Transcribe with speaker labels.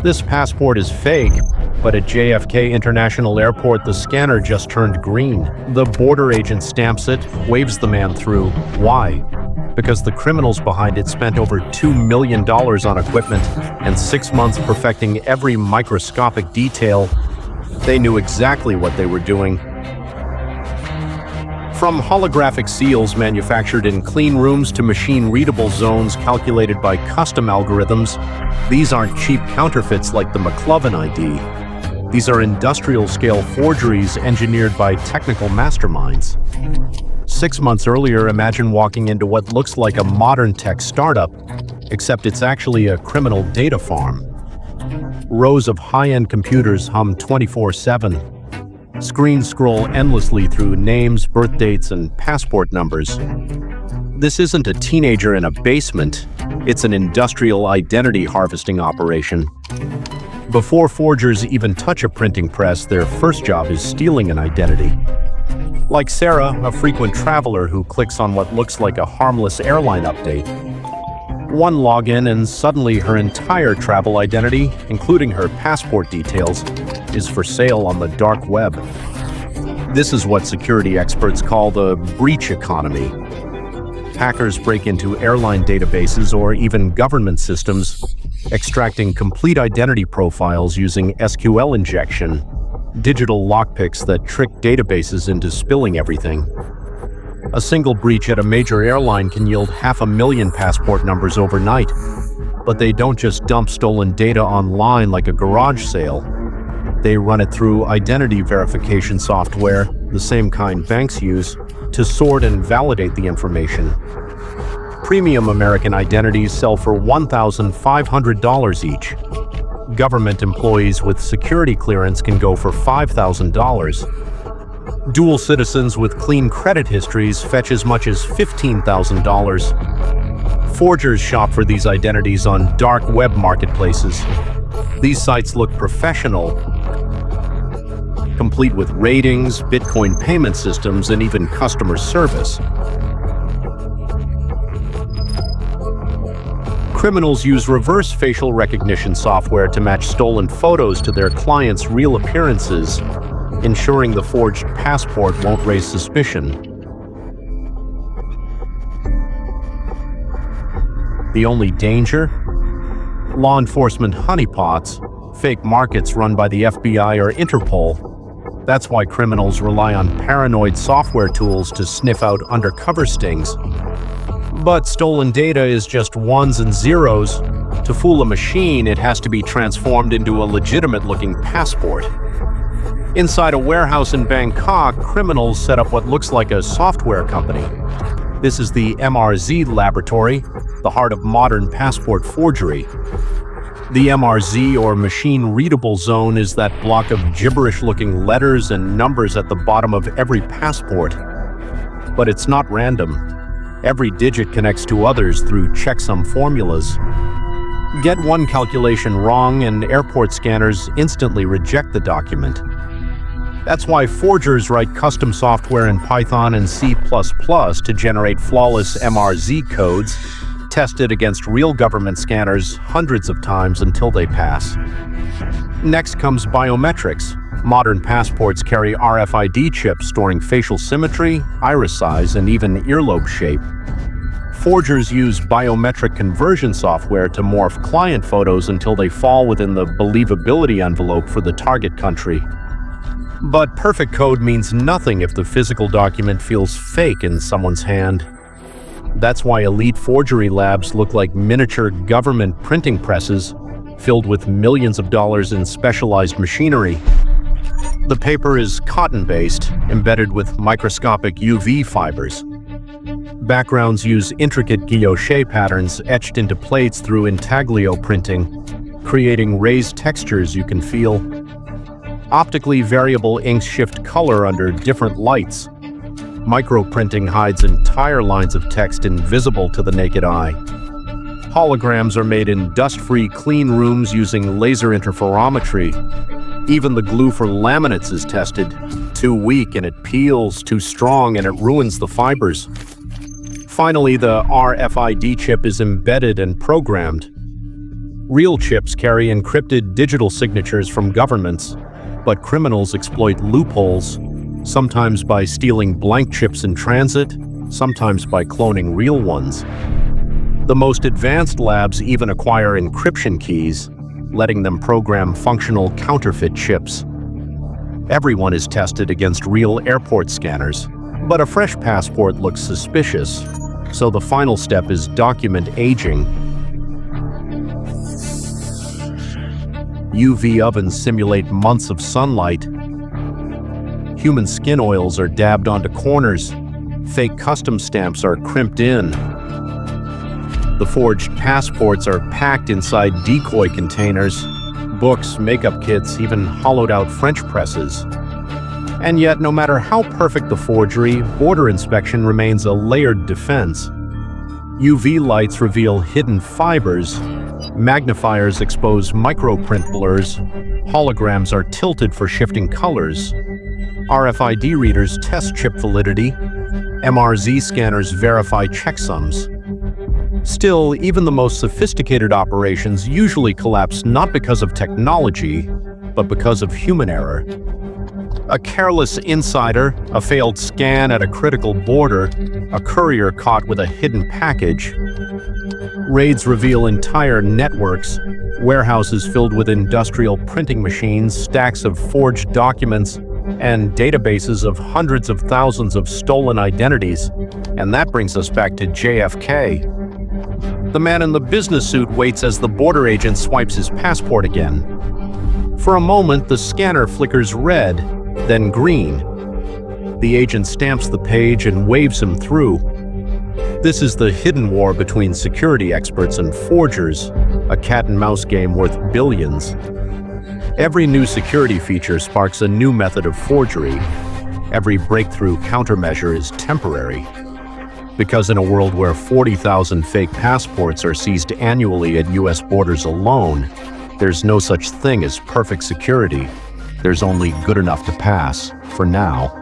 Speaker 1: This passport is fake, but at JFK International Airport, the scanner just turned green. The border agent stamps it, waves the man through. Why? Because the criminals behind it spent over $2 million on equipment and 6 months perfecting every microscopic detail. They knew exactly what they were doing. From holographic seals manufactured in clean rooms to machine-readable zones calculated by custom algorithms, these aren't cheap counterfeits like the McLovin ID. These are industrial-scale forgeries engineered by technical masterminds. 6 months earlier, imagine walking into what looks like a modern tech startup, except it's actually a criminal data farm. Rows of high-end computers hum 24/7. Screens scroll endlessly through names, birth dates, and passport numbers. This isn't a teenager in a basement, it's an industrial identity harvesting operation. Before forgers even touch a printing press, their first job is stealing an identity. Like Sarah, a frequent traveler who clicks on what looks like a harmless airline update. One login and suddenly her entire travel identity, including her passport details, is for sale on the dark web. This is what security experts call the breach economy. Hackers break into airline databases or even government systems, extracting complete identity profiles using SQL injection, digital lockpicks that trick databases into spilling everything. A single breach at a major airline can yield 500,000 passport numbers overnight. But they don't just dump stolen data online like a garage sale. They run it through identity verification software, the same kind banks use, to sort and validate the information. Premium American identities sell for $1,500 each. Government employees with security clearance can go for $5,000. Dual citizens with clean credit histories fetch as much as $15,000. Forgers shop for these identities on dark web marketplaces. These sites look professional, complete with ratings, Bitcoin payment systems, and even customer service. Criminals use reverse facial recognition software to match stolen photos to their clients' real appearances, ensuring the forged passport won't raise suspicion. The only danger? Law enforcement honeypots, fake markets run by the FBI or Interpol. That's why criminals rely on paranoid software tools to sniff out undercover stings. But stolen data is just ones and zeros. To fool a machine, it has to be transformed into a legitimate-looking passport. Inside a warehouse in Bangkok, criminals set up what looks like a software company. This is the MRZ laboratory, the heart of modern passport forgery. The MRZ, or machine-readable zone, is that block of gibberish-looking letters and numbers at the bottom of every passport. But it's not random. Every digit connects to others through checksum formulas. Get one calculation wrong and airport scanners instantly reject the document. That's why forgers write custom software in Python and C++ to generate flawless MRZ codes, tested against real government scanners hundreds of times until they pass. Next comes biometrics. Modern passports carry RFID chips storing facial symmetry, iris size, and even earlobe shape. Forgers use biometric conversion software to morph client photos until they fall within the believability envelope for the target country. But perfect code means nothing if the physical document feels fake in someone's hand. That's why elite forgery labs look like miniature government printing presses filled with millions of dollars in specialized machinery. The paper is cotton-based, embedded with microscopic UV fibers. Backgrounds use intricate guilloche patterns etched into plates through intaglio printing, creating raised textures you can feel. Optically variable inks shift color under different lights. Microprinting hides entire lines of text invisible to the naked eye. Holograms are made in dust-free clean rooms using laser interferometry. Even the glue for laminates is tested. Too weak and it peels, too strong and it ruins the fibers. Finally, the RFID chip is embedded and programmed. Real chips carry encrypted digital signatures from governments, but criminals exploit loopholes, sometimes by stealing blank chips in transit, sometimes by cloning real ones. The most advanced labs even acquire encryption keys, letting them program functional counterfeit chips. Everyone is tested against real airport scanners, but a fresh passport looks suspicious, so the final step is document aging. UV ovens simulate months of sunlight. Human skin oils are dabbed onto corners. Fake custom stamps are crimped in. The forged passports are packed inside decoy containers, books, makeup kits, even hollowed-out French presses. And yet, no matter how perfect the forgery, border inspection remains a layered defense. UV lights reveal hidden fibers, magnifiers expose microprint blurs, holograms are tilted for shifting colors, RFID readers test chip validity, MRZ scanners verify checksums. Still, even the most sophisticated operations usually collapse not because of technology, but because of human error. A careless insider, a failed scan at a critical border, a courier caught with a hidden package. Raids reveal entire networks, warehouses filled with industrial printing machines, stacks of forged documents, and databases of hundreds of thousands of stolen identities. And that brings us back to JFK. The man in the business suit waits as the border agent swipes his passport again. For a moment, the scanner flickers red, then green. The agent stamps the page and waves him through. This is the hidden war between security experts and forgers, a cat-and-mouse game worth billions. Every new security feature sparks a new method of forgery. Every breakthrough countermeasure is temporary. Because in a world where 40,000 fake passports are seized annually at US borders alone, there's no such thing as perfect security. There's only good enough to pass, for now.